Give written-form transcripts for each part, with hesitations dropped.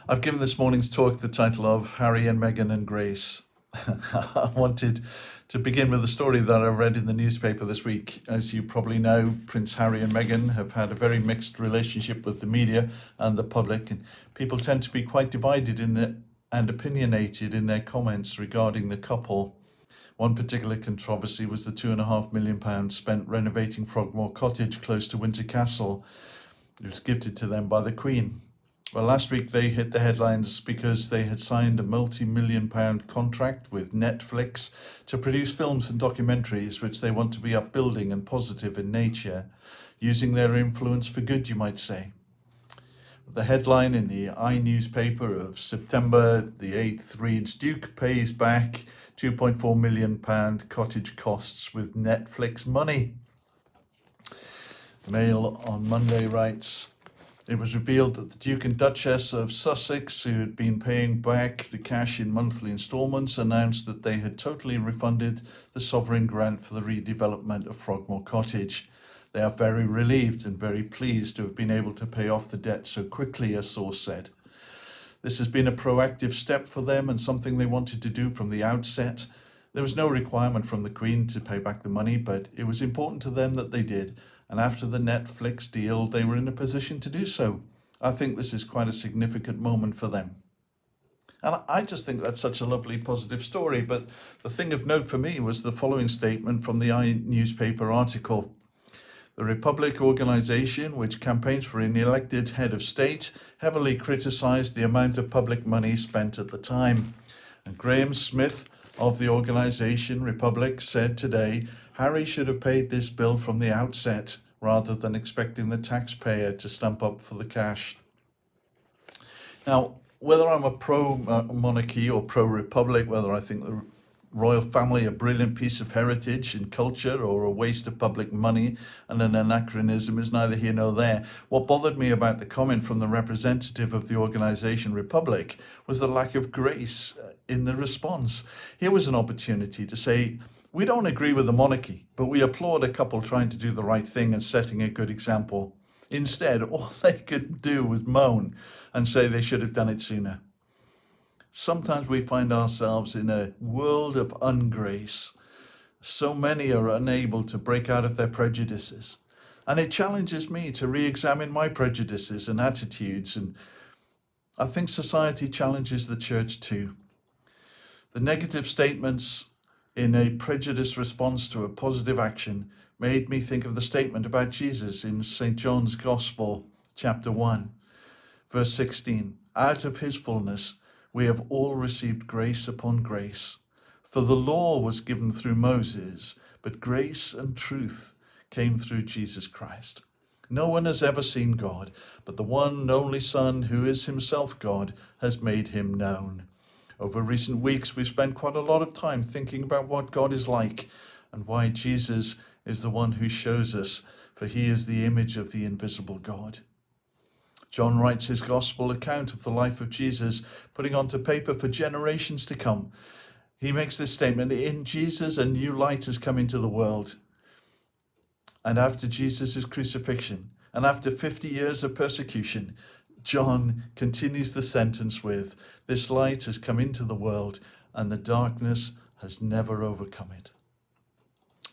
I've given this morning's talk the title of Harry and Meghan and Grace. I wanted to begin with a story that I read in the newspaper this week. As you probably know, Prince Harry and Meghan have had a very mixed relationship with the media and the public, and people tend to be quite divided and opinionated in their comments regarding the couple. One particular controversy was the £2.5 million spent renovating Frogmore Cottage close to Windsor Castle. It was gifted to them by the Queen. Well, last week they hit the headlines because they had signed a multi-million-pound contract with Netflix to produce films and documentaries which they want to be upbuilding and positive in nature, using their influence for good, you might say. The headline in the newspaper of September the 8th reads, Duke pays back £2.4 million cottage costs with Netflix money. Mail on Monday writes, it was revealed that the Duke and Duchess of Sussex, who had been paying back the cash in monthly instalments, announced that they had totally refunded the sovereign grant for the redevelopment of Frogmore Cottage. They are very relieved and very pleased to have been able to pay off the debt so quickly, a source said. This has been a proactive step for them and something they wanted to do from the outset. There was no requirement from the Queen to pay back the money, but it was important to them that they did. And after the Netflix deal, they were in a position to do so. I think this is quite a significant moment for them. And I just think that's such a lovely, positive story. But the thing of note for me was the following statement from the newspaper article. The Republic organization, which campaigns for an elected head of state, heavily criticized the amount of public money spent at the time. And Graham Smith of the organization, Republic, said today, Harry should have paid this bill from the outset, rather than expecting the taxpayer to stump up for the cash. Now, whether I'm a pro-monarchy or pro-republic, whether I think the royal family a brilliant piece of heritage and culture or a waste of public money and an anachronism is neither here nor there. What bothered me about the comment from the representative of the organisation Republic was the lack of grace in the response. Here was an opportunity to say, we don't agree with the monarchy, but we applaud a couple trying to do the right thing and setting a good example. Instead, all they could do was moan and say they should have done it sooner. Sometimes we find ourselves in a world of ungrace. So many are unable to break out of their prejudices. And it challenges me to re-examine my prejudices and attitudes. And I think society challenges the church too. The negative statements in a prejudice response to a positive action made me think of the statement about Jesus in St. John's Gospel, chapter 1, verse 16. Out of his fullness, we have all received grace upon grace. For the law was given through Moses, but grace and truth came through Jesus Christ. No one has ever seen God, but the one and only Son, who is himself God, has made him known. Over recent weeks, we've spent quite a lot of time thinking about what God is like and why Jesus is the one who shows us, for he is the image of the invisible God. John writes his gospel account of the life of Jesus, putting onto paper for generations to come. He makes this statement, in Jesus a new light has come into the world. And after Jesus' crucifixion, and after 50 years of persecution, John continues the sentence with, this light has come into the world, and the darkness has never overcome it.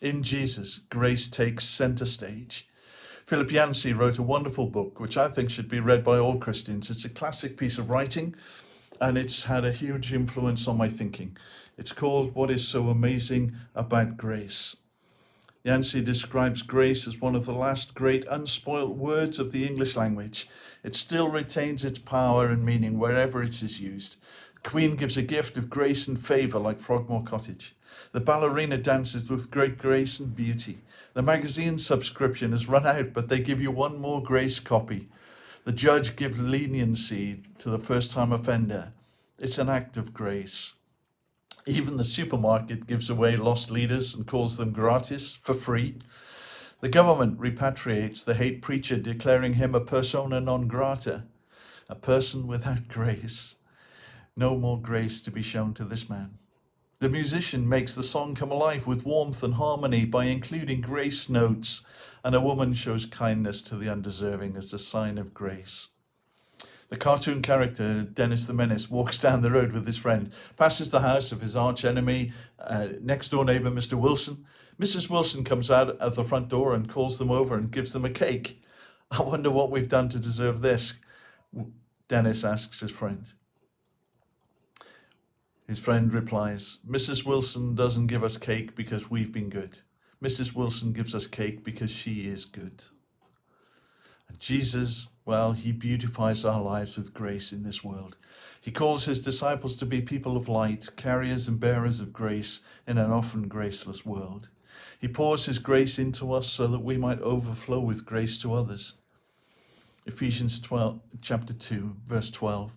In Jesus, grace takes center stage. Philip Yancey wrote a wonderful book, which I think should be read by all Christians. It's a classic piece of writing, and it's had a huge influence on my thinking. It's called What is So Amazing About Grace. Yancey describes grace as one of the last great unspoilt words of the English language. It still retains its power and meaning wherever it is used. The Queen gives a gift of grace and favour like Frogmore Cottage. The ballerina dances with great grace and beauty. The magazine subscription has run out, but they give you one more grace copy. The judge gives leniency to the first-time offender. It's an act of grace. Even the supermarket gives away lost leaders and calls them gratis, for free. The government repatriates the hate preacher, declaring him a persona non grata, a person without grace. No more grace to be shown to this man. The musician makes the song come alive with warmth and harmony by including grace notes, and a woman shows kindness to the undeserving as a sign of grace. The cartoon character, Dennis the Menace, walks down the road with his friend, passes the house of his arch enemy, next door neighbour, Mr. Wilson. Mrs. Wilson comes out of the front door and calls them over and gives them a cake. I wonder what we've done to deserve this, Dennis asks his friend. His friend replies, Mrs. Wilson doesn't give us cake because we've been good. Mrs. Wilson gives us cake because she is good. And Jesus, well, he beautifies our lives with grace in this world. He calls his disciples to be people of light, carriers and bearers of grace in an often graceless world. He pours his grace into us so that we might overflow with grace to others. Ephesians chapter 2, verse 12.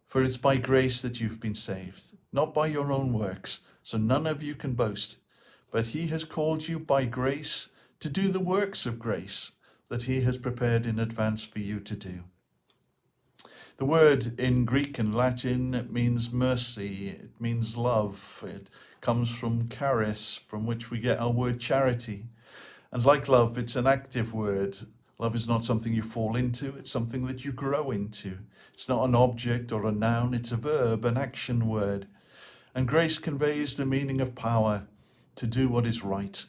For it's by grace that you've been saved, not by your own works, so none of you can boast. But he has called you by grace to do the works of grace that he has prepared in advance for you to do. The word in Greek and Latin means mercy, it means love. It comes from charis, from which we get our word charity. And like love, it's an active word. Love is not something you fall into, it's something that you grow into. It's not an object or a noun, it's a verb, an action word. And grace conveys the meaning of power to do what is right.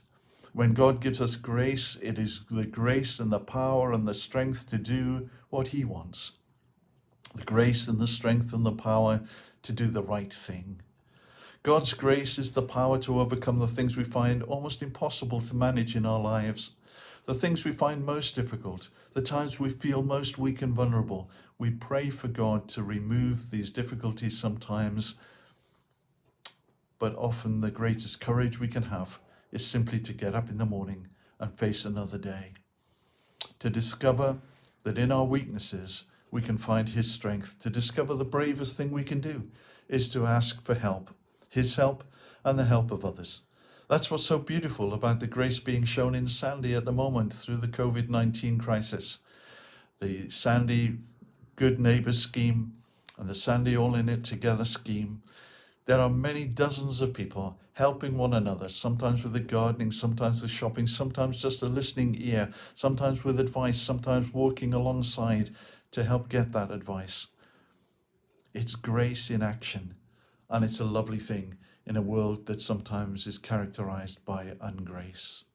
When God gives us grace, it is the grace and the power and the strength to do what he wants. The grace and the strength and the power to do the right thing. God's grace is the power to overcome the things we find almost impossible to manage in our lives. The things we find most difficult, the times we feel most weak and vulnerable. We pray for God to remove these difficulties sometimes, but often the greatest courage we can have is simply to get up in the morning and face another day. To discover that in our weaknesses we can find his strength. To discover the bravest thing we can do is to ask for help, his help and the help of others. That's what's so beautiful about the grace being shown in Sandy at the moment through the COVID-19 crisis. The Sandy Good Neighbours scheme and the Sandy All In It Together scheme. There are many dozens of people helping one another, sometimes with the gardening, sometimes with shopping, sometimes just a listening ear, sometimes with advice, sometimes walking alongside to help get that advice. It's grace in action, and it's a lovely thing in a world that sometimes is characterized by ungrace.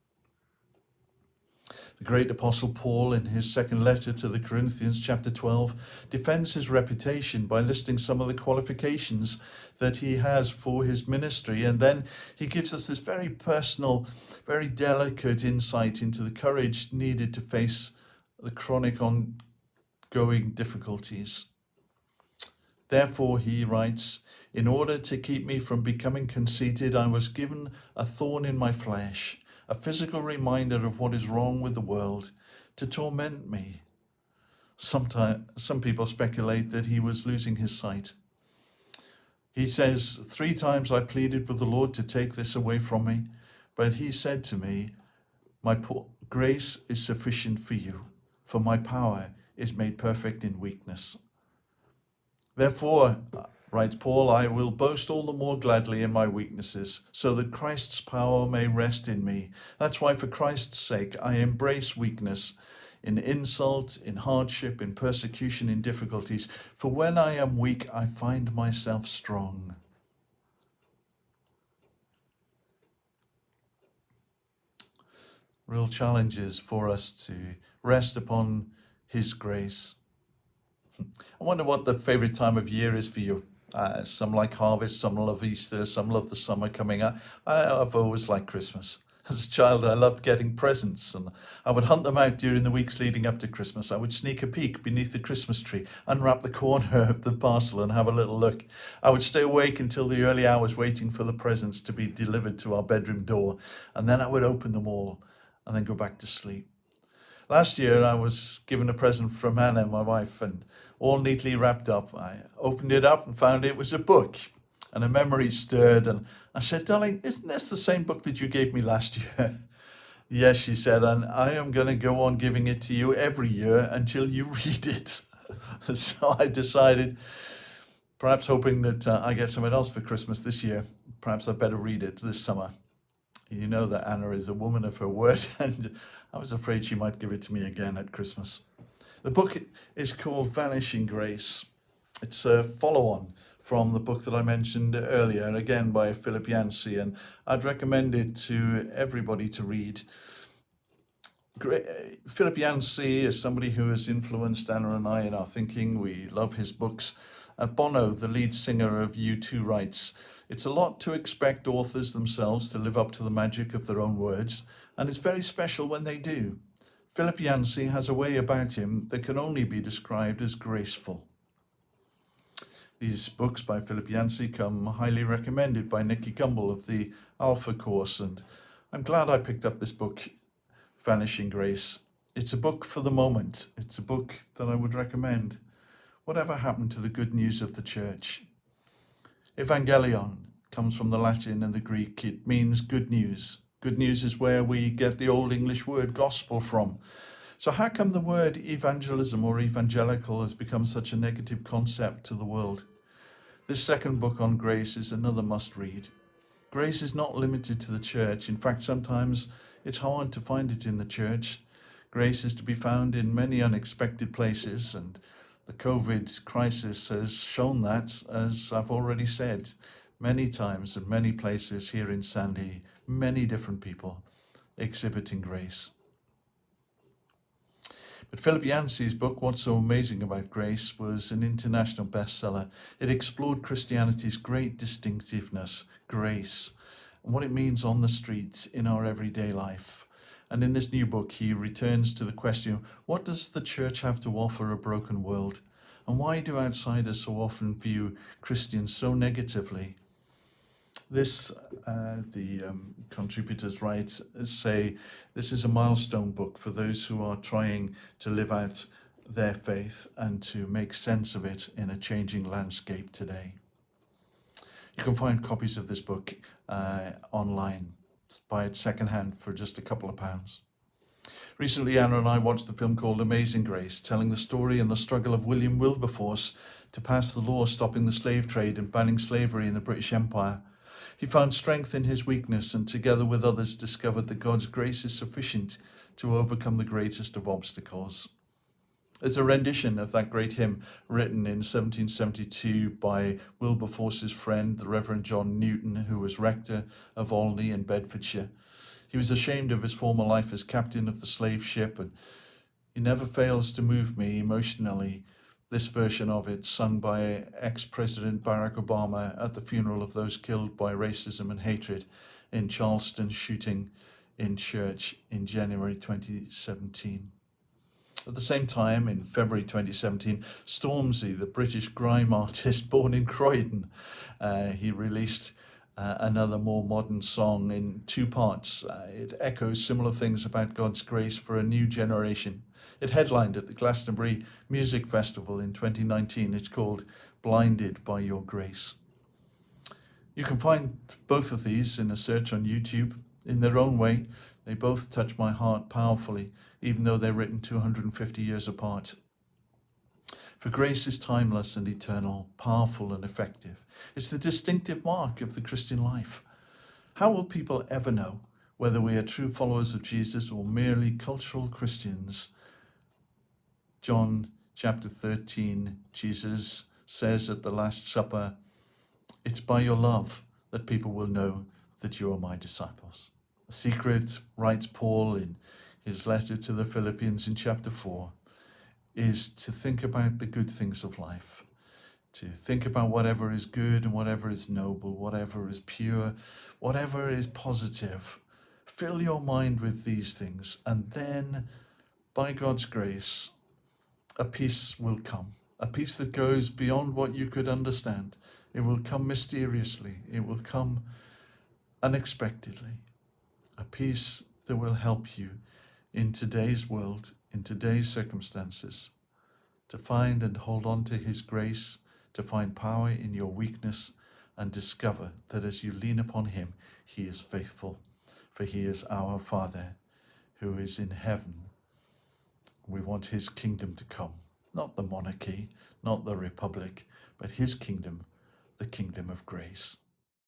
The great apostle Paul, in his second letter to the Corinthians, chapter 12, defends his reputation by listing some of the qualifications that he has for his ministry. And then he gives us this very personal, very delicate insight into the courage needed to face the chronic ongoing difficulties. Therefore, he writes, in order to keep me from becoming conceited, I was given a thorn in my flesh, a physical reminder of what is wrong with the world, to torment me. Some people speculate that he was losing his sight. He says, 3 times I pleaded with the Lord to take this away from me, but he said to me, my grace is sufficient for you, for my power is made perfect in weakness. Therefore, writes Paul, I will boast all the more gladly in my weaknesses, so that Christ's power may rest in me. That's why, for Christ's sake, I embrace weakness, in insult, in hardship, in persecution, in difficulties. For when I am weak, I find myself strong. Real challenges for us to rest upon his grace. I wonder what the favorite time of year is for you. Some like harvest, some love Easter, some love the summer coming up. I've always liked Christmas. As a child, I loved getting presents, and I would hunt them out during the weeks leading up to Christmas. I would sneak a peek beneath the Christmas tree, unwrap the corner of the parcel and have a little look. I would stay awake until the early hours waiting for the presents to be delivered to our bedroom door, and then I would open them all and then go back to sleep. Last year, I was given a present from Hannah, my wife, and all neatly wrapped up. I opened it up and found it was a book, and a memory stirred. And I said, darling, isn't this the same book that you gave me last year? Yes, she said, and I am going to go on giving it to you every year until you read it. So I decided, perhaps hoping that I get something else for Christmas this year, perhaps I better read it this summer. You know that Anna is a woman of her word, and I was afraid she might give it to me again at Christmas. The book is called Vanishing Grace. It's a follow-on from the book that I mentioned earlier, again by Philip Yancey, and I'd recommend it to everybody to read. Philip Yancey is somebody who has influenced Anna and I in our thinking. We love his books. Bono, the lead singer of U2, writes, "It's a lot to expect authors themselves to live up to the magic of their own words, and it's very special when they do. Philip Yancey has a way about him that can only be described as graceful." These books by Philip Yancey come highly recommended by Nikki Gumbel of the Alpha course, and I'm glad I picked up this book, Vanishing Grace. It's a book for the moment. It's a book that I would recommend. Whatever happened to the good news of the church? Evangelion comes from the Latin and the Greek. It means good news. Good news is where we get the Old English word gospel from. So how come the word evangelism or evangelical has become such a negative concept to the world? This second book on grace is another must-read. Grace is not limited to the church. In fact, sometimes it's hard to find it in the church. Grace is to be found in many unexpected places, and the COVID crisis has shown that, as I've already said, many times and many places here in Sandy, many different people exhibiting grace. But Philip Yancey's book, What's So Amazing About Grace, was an international bestseller. It explored Christianity's great distinctiveness, grace, and what it means on the streets in our everyday life. And in this new book, he returns to the question, what does the church have to offer a broken world? And why do outsiders so often view Christians so negatively? This, the contributors write, say, this is a milestone book for those who are trying to live out their faith and to make sense of it in a changing landscape today. You can find copies of this book online. Buy it secondhand for just a couple of pounds. Recently, Anna and I watched the film called Amazing Grace, telling the story and the struggle of William Wilberforce to pass the law stopping the slave trade and banning slavery in the British Empire. He found strength in his weakness and together with others discovered that God's grace is sufficient to overcome the greatest of obstacles. There's a rendition of that great hymn written in 1772 by Wilberforce's friend, the Reverend John Newton, who was rector of Olney in Bedfordshire. He was ashamed of his former life as captain of the slave ship, and it never fails to move me emotionally. This version of it, sung by ex-President Barack Obama at the funeral of those killed by racism and hatred in Charleston shooting in church in January 2017. At the same time, in February 2017, Stormzy, the British grime artist born in Croydon, he released another more modern song in two parts. It echoes similar things about God's grace for a new generation. It headlined at the Glastonbury Music Festival in 2019. It's called Blinded by Your Grace. You can find both of these in a search on YouTube. In their own way, they both touch my heart powerfully, even though they're written 250 years apart. For grace is timeless and eternal, powerful and effective. It's the distinctive mark of the Christian life. How will people ever know whether we are true followers of Jesus or merely cultural Christians? John chapter 13, Jesus says at the Last Supper, "It's by your love that people will know that you are my disciples." The secret, writes Paul in his letter to the Philippians in chapter 4, is to think about the good things of life, to think about whatever is good and whatever is noble, whatever is pure, whatever is positive. Fill your mind with these things, and then, by God's grace, a peace will come, a peace that goes beyond what you could understand. It will come mysteriously. It will come unexpectedly. A peace that will help you in today's world, in today's circumstances, to find and hold on to his grace, to find power in your weakness, and discover that as you lean upon him, he is faithful, for he is our Father who is in heaven. We want his kingdom to come, not the monarchy, not the republic, but his kingdom, the kingdom of grace.